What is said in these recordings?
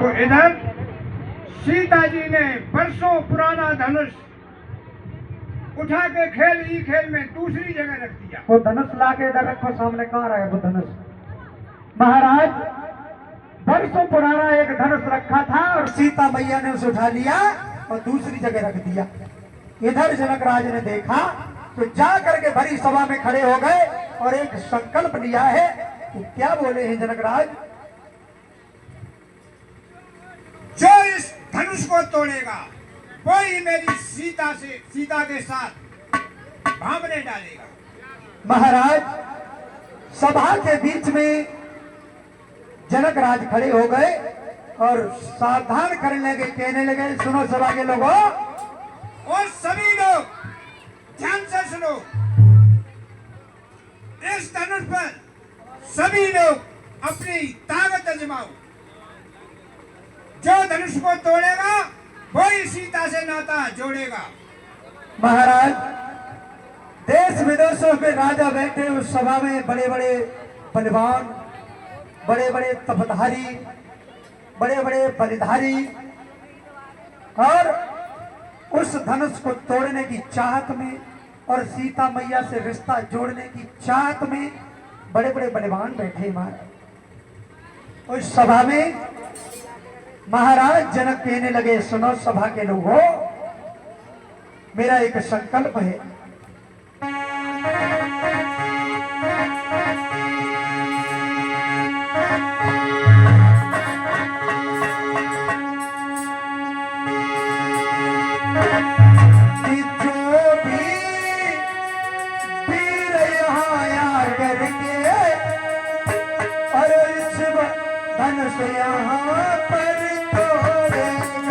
तो इधर सीता जी ने वर्षों पुराना धनुष उठा के खेल में दूसरी जगह रख दिया। वो धनुष ला के इधर रखो, सामने कहाँ रहा है वो धनुष? महाराज वर्षों पुराना एक धनुष रखा था और सीता मैया ने उसे उठा लिया और दूसरी जगह रख दिया। इधर जनक राज ने देखा तो जा करके भरी सभा में खड़े हो गए और एक संकल्प लिया है कि क्या बोले हैं जनक राज? जो इस धनुष को तोड़ेगा वही मेरी सीता के साथ भामने डालेगा। महाराज सभा के बीच में जनक राज खड़े हो गए और सावधान करने लगे, कहने लगे, सुनो सभा के लोगों और सभी लोग ध्यान से सुनो। इस धनुष पर सभी लोग अपनी ताकत आजमाओ। जो धनुष को तोड़ेगा वही सीता से नाता जोड़ेगा। महाराज देश विदेशों के राजा बैठे उस सभा में, बड़े बड़े बलवान, बड़े बड़े तपधारी, बड़े बड़े बलिधारी, और उस धनुष को तोड़ने की चाहत में और सीता मैया से रिश्ता जोड़ने की चाहत में बड़े बड़े बलवान बैठे। महाराज उस सभा में महाराज जनक कहने लगे, सुनो सभा के लोगों, मेरा एक संकल्प है। धनुष यहाँ पर तोड़ेगा,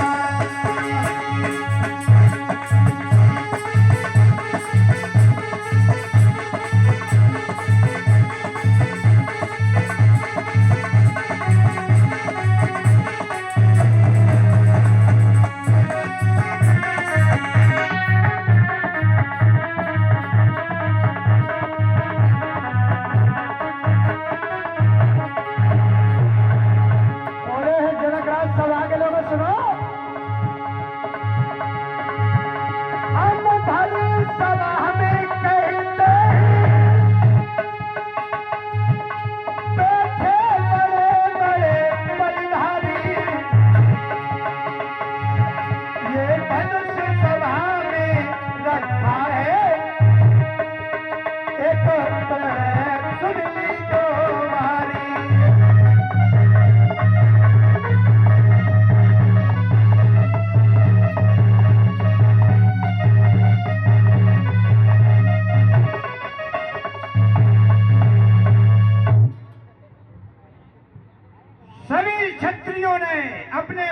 अपने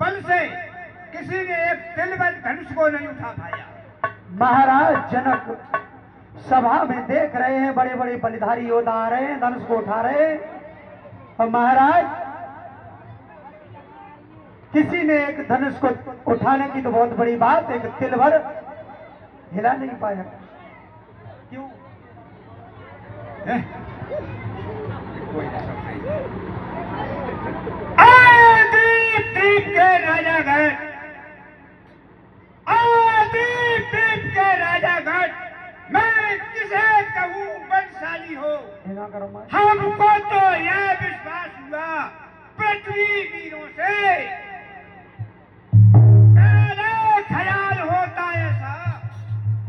बल से किसी ने एक तिलवर धनुष को नहीं उठा पाया। महाराज जनक सभा में देख रहे हैं, बड़े बड़े बलिधारी योद्धा आ रहे हैं, धनुष को उठा रहे हैं, और महाराज किसी ने एक धनुष को उठाने की तो बहुत बड़ी बात, एक तिलवर हिला नहीं पाया। क्यों? दीप के राजागढ़, दीप के राजागढ़, मैं किसे कहूँ बलशाली हो। हमको तो यह विश्वास हुआ पृथ्वी वीरों से, पहले ख्याल होता ऐसा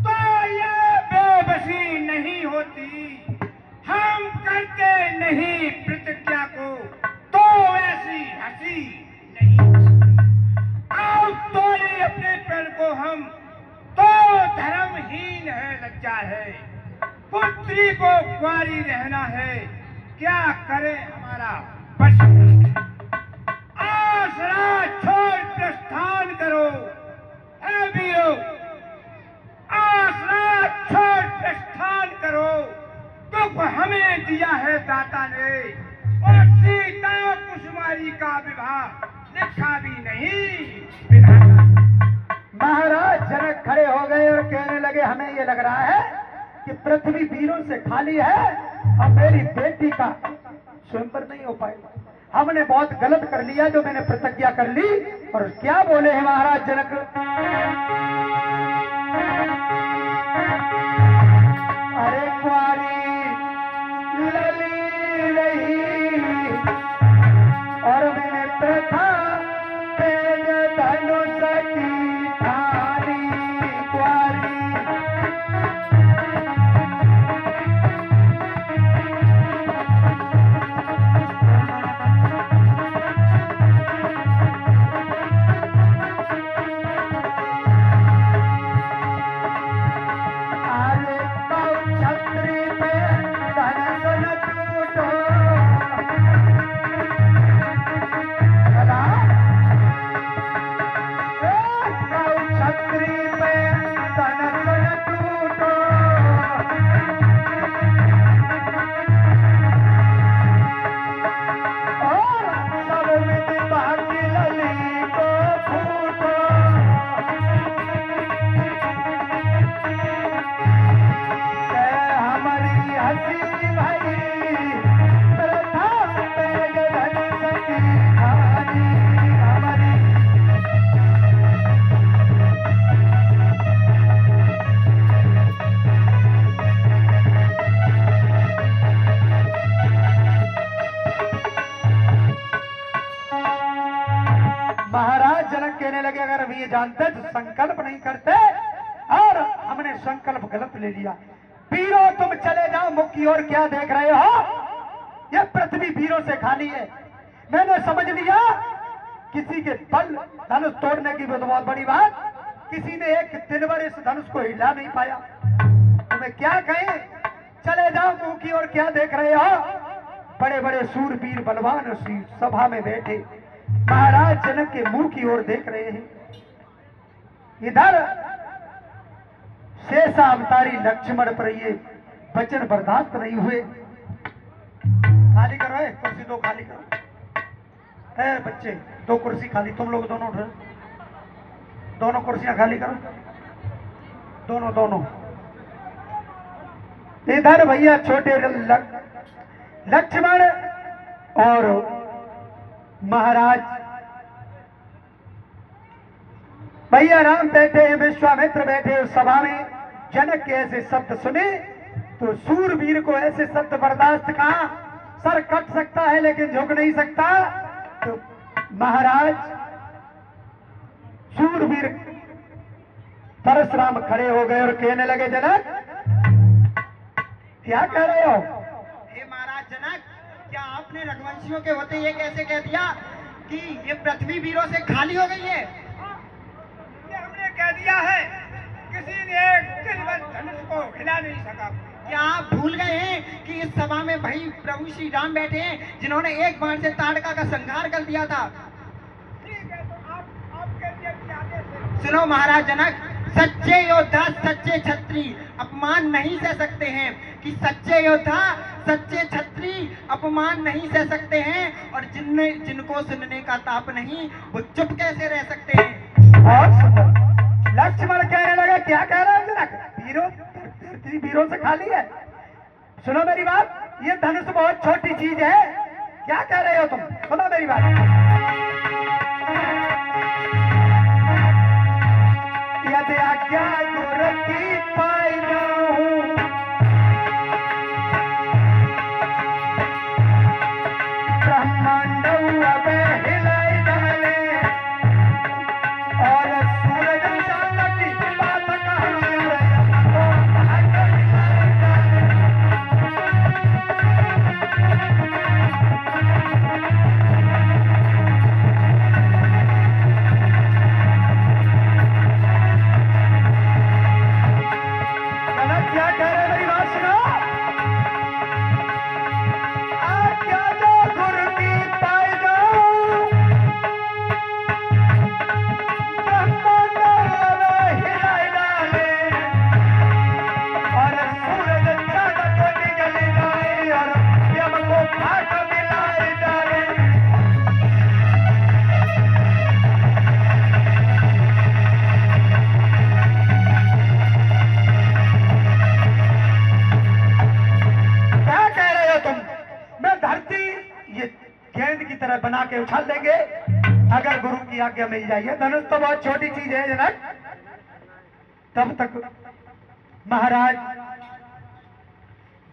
तो यह बेबसी नहीं होती। हम करते नहीं प्रतिज्ञा को तो ऐसी हंसी नहीं। आप तोड़े अपने पेड़ को हम तो धर्महीन है, लज्जा है। पुत्री को कुंवारी रहना है, क्या करे हमारा बस। आसरा छोड़ प्रस्थान करो है वीरो, आसरा छोड़ प्रस्थान करो। दुख हमें दिया है दाता ने और सीता कुसुमारी का विवाह लिखा भी नहीं विधाता। महाराज जनक खड़े हो गए और कहने लगे, हमें ये लग रहा है कि पृथ्वी वीरों से खाली है और मेरी बेटी का स्वयंवर नहीं हो पाएगा। हमने बहुत गलत कर लिया जो मैंने प्रतिज्ञा कर ली। और क्या बोले हैं महाराज जनक, अरे कुंवारी लली रही और मैंने प्रथा तेज धनुष की ठानी। कुंवारी महाराज जनक कहने लगे, अगर हम ये जानते तो संकल्प नहीं करते, और हमने संकल्प गलत ले लिया। वीरों तुम चले जाओ, मुख की ओर क्या देख रहे हो? यह पृथ्वी वीरों से खाली है। मैंने समझ लिया किसी के बल धनुष तोड़ने की तो बहुत बड़ी बात, किसी ने एक दिन भर इस धनुष को हिला नहीं पाया। तुम्हें क्या कहें, चले जाओ, मुंह की ओर क्या देख रहे हो? बड़े बड़े सूरवीर बलवान उसी सभा में बैठे महाराज जनक के मुंह की ओर देख रहे हैं। इधर शेषावतारी लक्ष्मण पर ये वचन बर्दाश्त नहीं हुए। खाली करो, कुर्सी दो खाली करो। बच्चे दो कुर्सी खाली, तुम लोग दोनों उठो, दोनों कुर्सियां खाली करो, दोनों दोनों। इधर भैया छोटे लक्ष्मण और महाराज भैया राम बैठे हैं, विश्वामित्र बैठे उस सभा में। जनक के ऐसे शब्द सुने तो सूरवीर को ऐसे शब्द बर्दाश्त कहा, सर कट सकता है लेकिन झुक नहीं सकता। तो महाराज सूरवीर परशुराम खड़े हो गए और कहने लगे, जनक क्या कह रहे हो? हे महाराज जनक, क्या आपने रघुवंशियों के होते ये कैसे कह दिया कि ये पृथ्वी वीरों से खाली हो गई है? ये हमने कह दिया है, किसी ने एक दिन भर धनुष को हिला नहीं सका। क्या आप भूल गए हैं कि इस सभा में भाई प्रभु श्री राम बैठे हैं, जिन्होंने एक बाण से ताड़का का संहार कर दिया था? ठीक है, तो आप कह दिया कि आगे से सुनो महाराज जनक, सच्चे योद्धा सच्चे छत्री अपमान नहीं सह सकते हैं, कि सच्चे योद्धा सच्चे छत्री अपमान नहीं सह सकते हैं, और जिनको सुनने का ताप नहीं वो चुप कैसे रह सकते हैं। और लक्ष्मण कहने लगा, क्या कह रहे हो जनक? वीरों धरती वीरों से खाली है। सुनो मेरी बात, ये धनुष बहुत छोटी चीज है। क्या कह रहे हो तुम? सुनो मेरी बात। यदि आज्ञा गुरु की पाई ना हूं, ब्रह्मांड अब हिलाई डाले, और सूरज चांद की बात कहां रे? उछाल देंगे अगर गुरु की आज्ञा मिल जाए। धनुष तो बहुत छोटी चीज है जनक। तब तक महाराज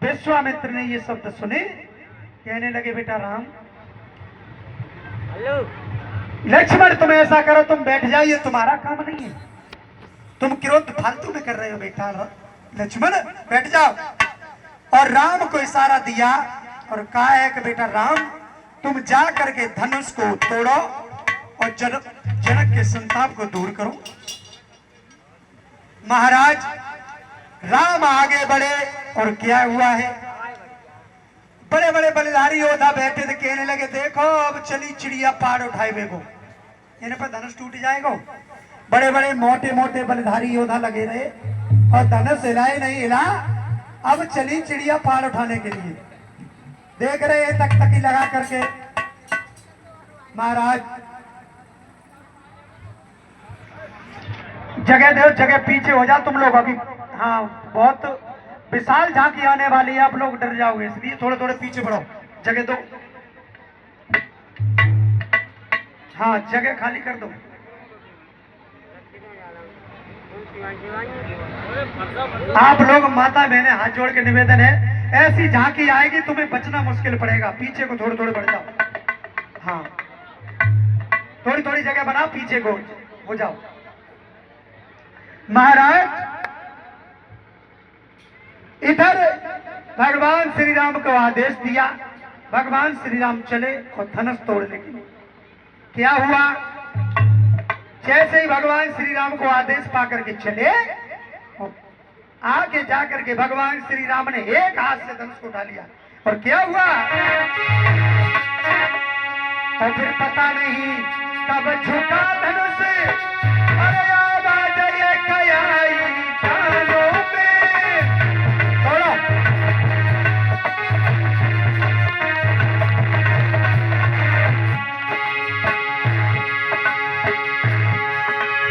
विश्वामित्र ने ये शब्द सुने, कहने लगे बेटा राम, लक्ष्मण तुम ऐसा करो, तुम बैठ जाओ, ये तुम्हारा काम नहीं है, तुम क्रोध फालतू में कर रहे हो बेटा। लक्ष्मण बैठ जाओ। और राम को इशारा दिया और कहा है कि बेटा राम तुम जा करके धनुष को तोड़ो और जनक के संताप को दूर करो। महाराज राम आगे बढ़े और क्या हुआ है, बड़े बड़े बलिधारी योद्धा बैठे थे, कहने लगे देखो अब चली चिड़िया पार उठाए बेगो, इन्हें पर धनुष टूट जाएगा। बड़े बड़े मोटे मोटे बलिधारी योद्धा लगे रहे और धनुष हिलाए नहीं हिला, अब चली चिड़िया पार उठाने के लिए। देख रहे हैं तकतकी लगा करके। महाराज जगह दो, जगह पीछे हो जा तुम लोग अभी। हाँ बहुत विशाल झांकी आने वाली है, आप लोग डर जाओगे, इसलिए थोड़े थोड़े पीछे बढ़ो, जगह दो। हाँ जगह खाली कर दो। आप लोग माता बहने हाथ जोड़ के निवेदन है, ऐसी झांकी आएगी तुम्हें बचना मुश्किल पड़ेगा, पीछे को थोड़े थोड़े बढ़ जाओ। हाँ थोड़ी थोड़ी जगह बनाओ, पीछे को हो जाओ। महाराज इधर भगवान श्री राम को आदेश दिया, भगवान श्री राम चले और धनुष तोड़ने के लिए। क्या हुआ, जैसे ही भगवान श्री राम को आदेश पाकर के चले, आगे जाकर के भगवान श्री राम ने एक हाथ से धनुष को उठा लिया और क्या हुआ, तो फिर पता नहीं कब झुका धनुष, अरे आवाज ये कयाई कानों में। तोड़ो।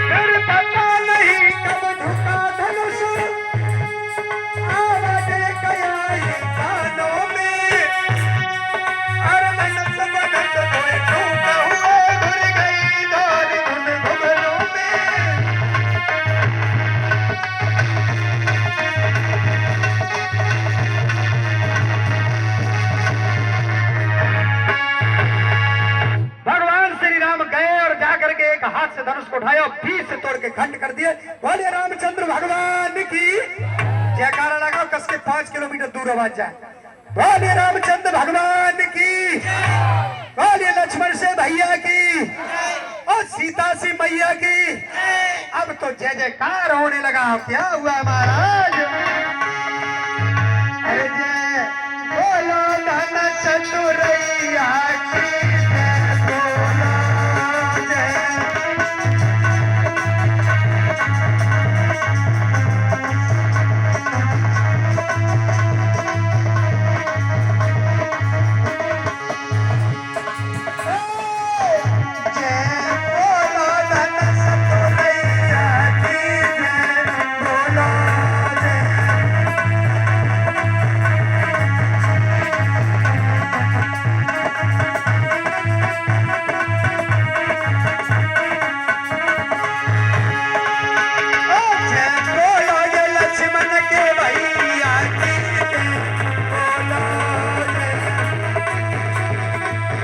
फिर पता नहीं कब झुका धनुष, आवाज ये कयाई कानों में। अरे धनुष धनुष धोए झूठा हुआ, घुर गई डोरी उन घुघनों में। भगवान श्री राम गए और जाकर के एक हाथ से धनुष को उठाया और बीच से तोड़ के खंड कर दिए। बोले रामचंद्र भगवान की जयकारा लगाओ, कस के 5 किलोमीटर दूर आवाज जाए। बोले रामचंद्र भगवान की, बोले लक्ष्मण से भैया की और सीता सी मैया की। अब तो जय जयकार होने लगा। क्या हुआ महाराज,